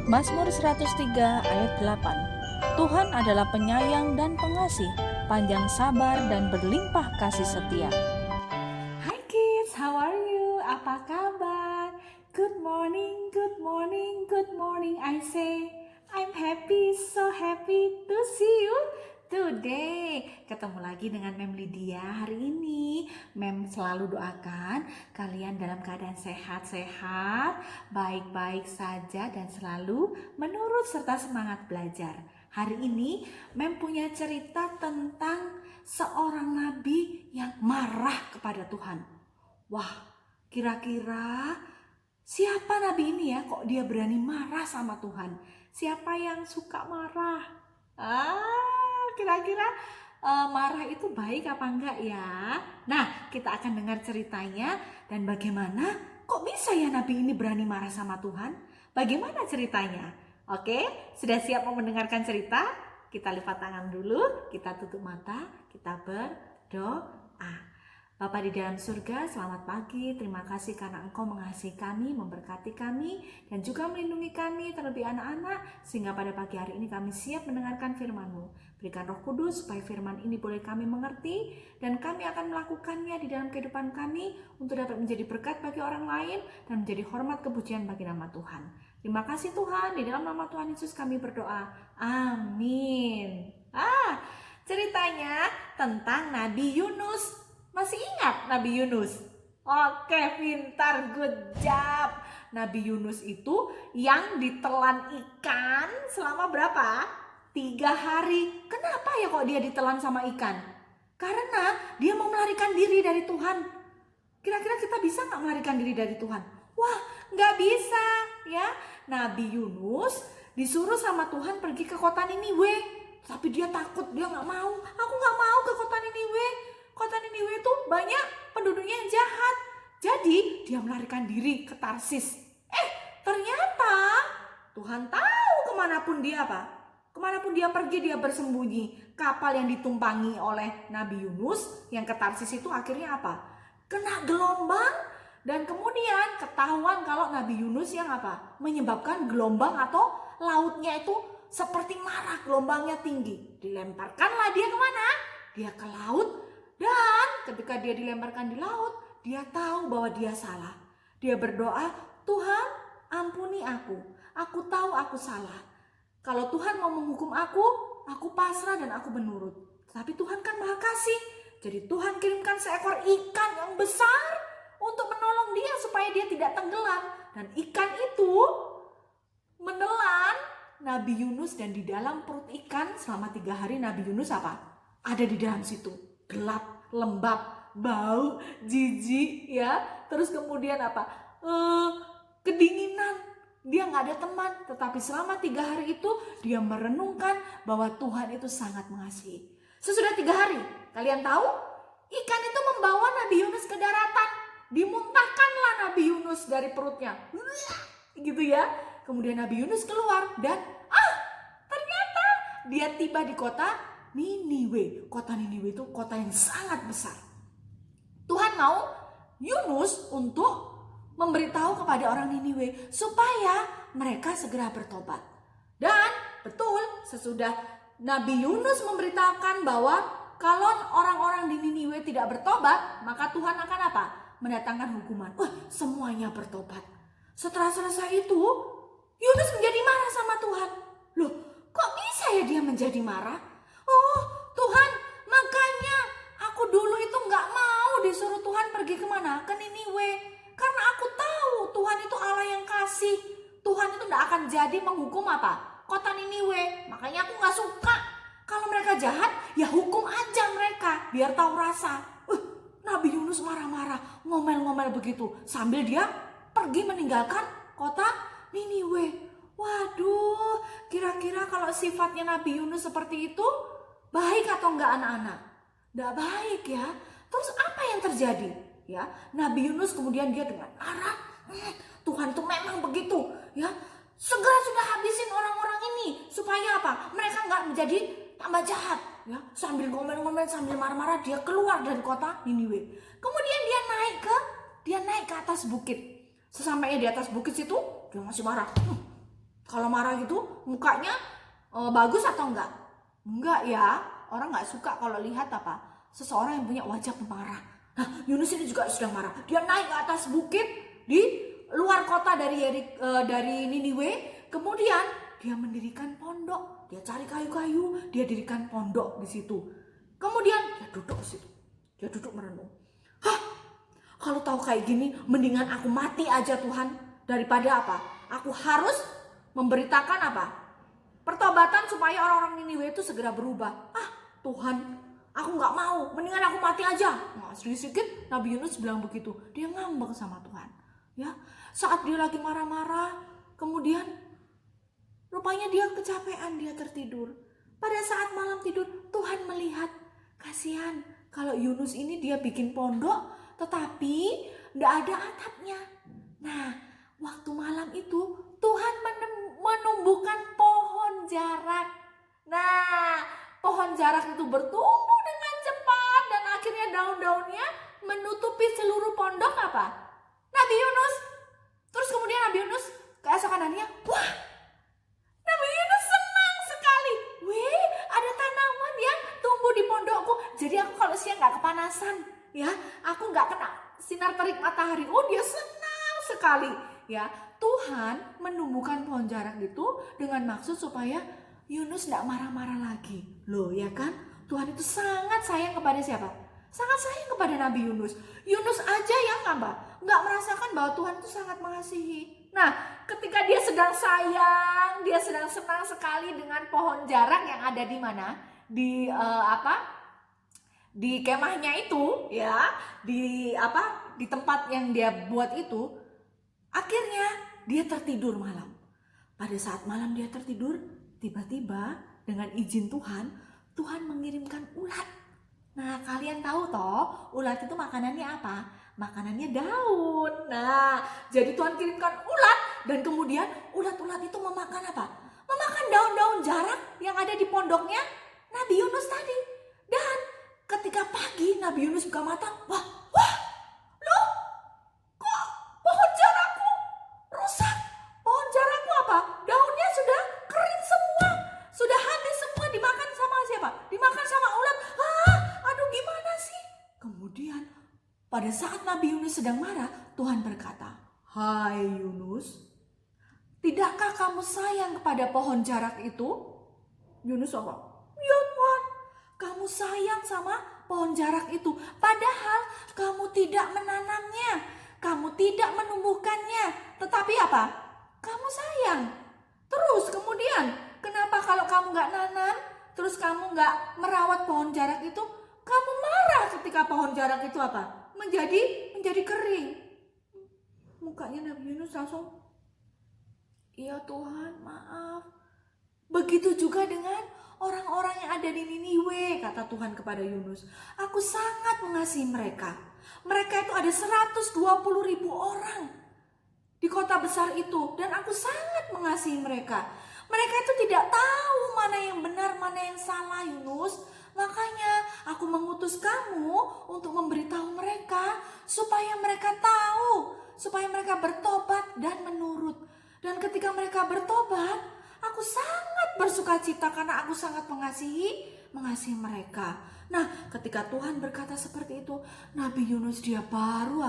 Mazmur 103 ayat 8. Tuhan adalah penyayang dan pengasih, panjang sabar dan berlimpah kasih setia. Hi kids, how are you? Apa kabar? Good morning, good morning, good morning. I say, I'm happy, so happy to see you today. Ketemu lagi dengan Mem Lydia hari ini. Mem selalu doakan kalian dalam keadaan sehat-sehat, baik-baik saja dan selalu menurut serta semangat belajar. Hari ini Mem punya cerita tentang seorang nabi yang marah kepada Tuhan. Wah, kira-kira siapa nabi ini ya? Kok dia berani marah sama Tuhan? Siapa yang suka marah? Kira-kira marah itu baik apa enggak ya? Nah, kita akan dengar ceritanya dan bagaimana kok bisa ya nabi ini berani marah sama Tuhan? Bagaimana ceritanya? Oke, sudah siap mau mendengarkan cerita? Kita lipat tangan dulu, kita tutup mata, kita berdoa. Bapa di dalam surga, selamat pagi. Terima kasih karena Engkau mengasihi kami, memberkati kami, dan juga melindungi kami terlebih anak-anak, sehingga pada pagi hari ini kami siap mendengarkan firman-Mu. Berikan Roh Kudus supaya firman ini boleh kami mengerti, dan kami akan melakukannya di dalam kehidupan kami untuk dapat menjadi berkat bagi orang lain dan menjadi hormat kepujian bagi nama Tuhan. Terima kasih Tuhan, di dalam nama Tuhan Yesus kami berdoa. Amin. Ceritanya tentang Nabi Yunus. Masih ingat Nabi Yunus? Oke, pintar, good job. Nabi Yunus itu yang ditelan ikan selama berapa? 3 hari. Kenapa ya kok dia ditelan sama ikan? Karena dia mau melarikan diri dari Tuhan. Kira-kira kita bisa gak melarikan diri dari Tuhan? Wah, gak bisa ya. Nabi Yunus disuruh sama Tuhan pergi ke kota Niniwe. Tapi dia takut, dia gak mau. Aku gak mau ke kota Niniwe. Kota Niniwe itu banyak penduduknya yang jahat. Jadi dia melarikan diri ke Tarsis. Ternyata Tuhan tahu kemanapun dia Kemanapun dia pergi dia bersembunyi. Kapal yang ditumpangi oleh Nabi Yunus yang ke Tarsis itu akhirnya apa? Kena gelombang. Dan kemudian ketahuan kalau Nabi Yunus yang menyebabkan gelombang atau lautnya itu seperti marah, gelombangnya tinggi. Dilemparkanlah dia kemana? Dia ke laut. Dan ketika dia dilemparkan di laut, dia tahu bahwa dia salah. Dia berdoa, Tuhan ampuni aku. Aku tahu aku salah. Kalau Tuhan mau menghukum aku pasrah dan aku menurut. Tapi Tuhan kan Maha Kasih. Jadi Tuhan kirimkan seekor ikan yang besar untuk menolong dia supaya dia tidak tenggelam. Dan ikan itu menelan Nabi Yunus dan di dalam perut ikan selama 3 hari Nabi Yunus ada di dalam situ. Gelap, lembab, bau, jijik ya. Terus kemudian kedinginan. Dia gak ada teman. Tetapi selama 3 hari itu dia merenungkan bahwa Tuhan itu sangat mengasihi. Sesudah 3 hari, kalian tahu? Ikan itu membawa Nabi Yunus ke daratan. Dimuntahkanlah Nabi Yunus dari perutnya. Gitu ya. Kemudian Nabi Yunus keluar dan ternyata dia tiba di kota Niniwe. Kota Niniwe itu kota yang sangat besar. Tuhan mau Yunus untuk memberitahu kepada orang Niniwe supaya mereka segera bertobat. Dan betul, sesudah Nabi Yunus memberitakan bahwa kalau orang-orang di Niniwe tidak bertobat, maka Tuhan akan mendatangkan hukuman. Semuanya bertobat. Setelah selesai itu, Yunus menjadi marah sama Tuhan. Loh, kok bisa ya dia menjadi marah? Tuhan, makanya aku dulu itu gak mau disuruh Tuhan pergi kemana? Ke Niniwe. Karena aku tahu Tuhan itu Allah yang kasih. Tuhan itu gak akan jadi menghukum kota Niniwe. Makanya aku gak suka. Kalau mereka jahat, ya hukum aja mereka. Biar tahu rasa. Nabi Yunus marah-marah, ngomel-ngomel begitu. Sambil dia pergi meninggalkan kota Niniwe. Waduh, kira-kira kalau sifatnya Nabi Yunus seperti itu, baik atau enggak anak-anak? Enggak baik ya. Terus apa yang terjadi? Ya, Nabi Yunus kemudian dia dengan marah. Tuhan tuh memang begitu ya. Segera sudah habisin orang-orang ini supaya mereka enggak menjadi tambah jahat ya. Sambil ngomel-ngomel, sambil marah-marah dia keluar dari kota Niniwe. Kemudian dia naik ke atas bukit. Sesampainya di atas bukit situ dia masih marah. Kalau marah gitu mukanya bagus atau enggak? Enggak ya, orang nggak suka kalau lihat seseorang yang punya wajah pemarah. Nah, Yunus ini juga sedang marah. Dia naik ke atas bukit di luar kota dari Niniwe. Kemudian dia mendirikan pondok. Dia cari kayu-kayu, dia dirikan pondok di situ. Kemudian dia duduk di situ. Dia duduk merenung. Kalau tahu kayak gini, mendingan aku mati aja Tuhan daripada aku harus memberitakan pertobatan supaya orang-orang Niniwe itu segera berubah. Tuhan, aku nggak mau, mendingan aku mati aja. Nah, sedikit Nabi Yunus bilang begitu. Dia ngambek sama Tuhan. Ya, saat dia lagi marah-marah, kemudian rupanya dia kecapean, dia tertidur. Pada saat malam tidur, Tuhan melihat, kasihan kalau Yunus ini dia bikin pondok, tetapi nggak ada atapnya. Nah, waktu malam itu Tuhan menumbuhkan pohon jarak. Nah, pohon jarak itu bertumbuh dengan cepat dan akhirnya daun-daunnya menutupi seluruh pondok Nabi Yunus. Terus kemudian Nabi Yunus keesokan harinya, wah, Nabi Yunus senang sekali. Wih, ada tanaman yang tumbuh di pondokku. Jadi aku kalau siang nggak kepanasan, ya, aku nggak kena sinar terik matahari. Oh, dia senang sekali, ya. Tuhan menumbuhkan pohon jarak itu dengan maksud supaya Yunus tidak marah-marah lagi. Loh, ya kan? Tuhan itu sangat sayang kepada siapa? Sangat sayang kepada Nabi Yunus. Yunus aja yang nggak merasakan bahwa Tuhan itu sangat mengasihi. Nah, ketika dia sedang sayang, dia sedang senang sekali dengan pohon jarak yang ada di mana? Di kemahnya itu, ya, di tempat yang dia buat itu. Akhirnya dia tertidur malam. Pada saat malam dia tertidur, tiba-tiba dengan izin Tuhan, Tuhan mengirimkan ulat. Nah, kalian tahu toh, ulat itu makanannya apa? Makanannya daun. Nah, jadi Tuhan kirimkan ulat dan kemudian ulat-ulat itu memakan Memakan daun-daun jarak yang ada di pondoknya Nabi Yunus tadi. Dan ketika pagi Nabi Yunus buka mata, wah, loh, kok pohon jarakku rusak? Pohon jarakku daunnya sudah kering semua, sudah habis semua, dimakan sama siapa? Dimakan sama ulat. Aduh, gimana sih? Kemudian pada saat Nabi Yunus sedang marah, Tuhan berkata, hai Yunus, tidakkah kamu sayang kepada pohon jarak itu? Yunus apa? Ya Tuhan, kamu sayang sama pohon jarak itu. Padahal kamu tidak menanamnya, kamu tidak menumbuhkannya. Tetapi kamu sayang. Terus kemudian, kenapa kalau kamu gak nanam, terus kamu gak merawat pohon jarak itu, kamu marah ketika pohon jarak itu menjadi kering. Mukanya Nabi Yunus langsung, iya Tuhan, maaf. Begitu juga dengan orang-orang yang ada di Niniwe, kata Tuhan kepada Yunus. Aku sangat mengasihi mereka. Mereka itu ada 120.000 orang di kota besar itu. Dan aku sangat mengasihi mereka. Mereka itu tidak tahu mana yang benar, mana yang salah, Yunus. Makanya aku mengutus kamu untuk memberitahu mereka supaya mereka tahu, supaya mereka bertobat dan menurut. Dan ketika mereka bertobat, aku sangat bersuka cita karena aku sangat mengasihi mereka. Nah, ketika Tuhan berkata seperti itu, Nabi Yunus dia baru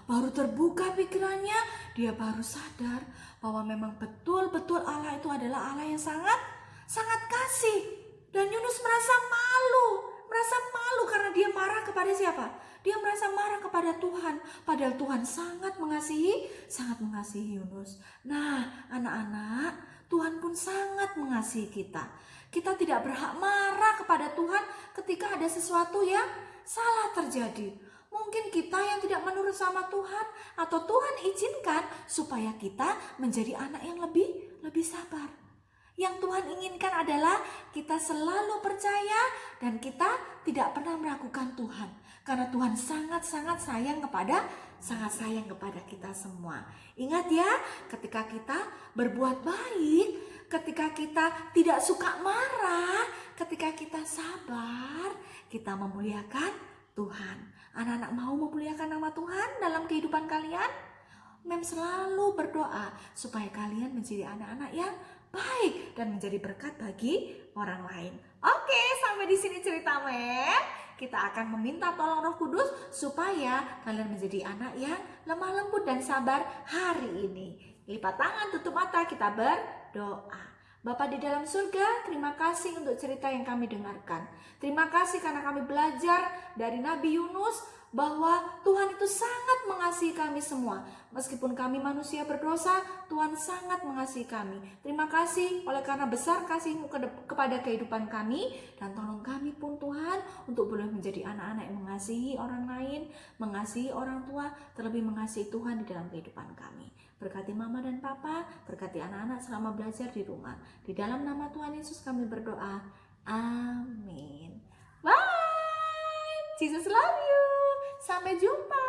baru terbuka pikirannya, dia baru sadar bahwa memang betul-betul Allah itu adalah Allah yang sangat kasih. Dan Yunus merasa malu karena dia marah kepada siapa? Dia merasa marah kepada Tuhan, padahal Tuhan sangat mengasihi Yunus. Nah, anak-anak, Tuhan pun sangat mengasihi kita. Kita tidak berhak marah kepada Tuhan ketika ada sesuatu yang salah terjadi. Mungkin kita yang tidak menurut sama Tuhan, atau Tuhan izinkan supaya kita menjadi anak yang lebih sabar. Yang Tuhan inginkan adalah kita selalu percaya dan kita tidak pernah meragukan Tuhan. Karena Tuhan sangat sayang kepada kita semua. Ingat ya, ketika kita berbuat baik, ketika kita tidak suka marah, ketika kita sabar, kita memuliakan Tuhan. Anak-anak mau memuliakan nama Tuhan dalam kehidupan kalian? Mem selalu berdoa supaya kalian menjadi anak-anak yang baik dan menjadi berkat bagi orang lain. Oke, sampai di sini cerita Mem. Kita akan meminta tolong Roh Kudus supaya kalian menjadi anak yang lemah lembut dan sabar hari ini. Lipat tangan, tutup mata, kita berdoa. Bapa di dalam surga, terima kasih untuk cerita yang kami dengarkan. Terima kasih karena kami belajar dari Nabi Yunus bahwa Tuhan itu sangat mengasihi kami semua. Meskipun kami manusia berdosa, Tuhan sangat mengasihi kami. Terima kasih oleh karena besar kasih-Mu kepada kehidupan kami. Dan tolong kami pun Tuhan untuk boleh menjadi anak-anak yang mengasihi orang lain, mengasihi orang tua, terlebih mengasihi Tuhan di dalam kehidupan kami. Berkati mama dan papa, berkati anak-anak selama belajar di rumah. Di dalam nama Tuhan Yesus kami berdoa. Amin. Bye. Jesus love you. Sampai jumpa.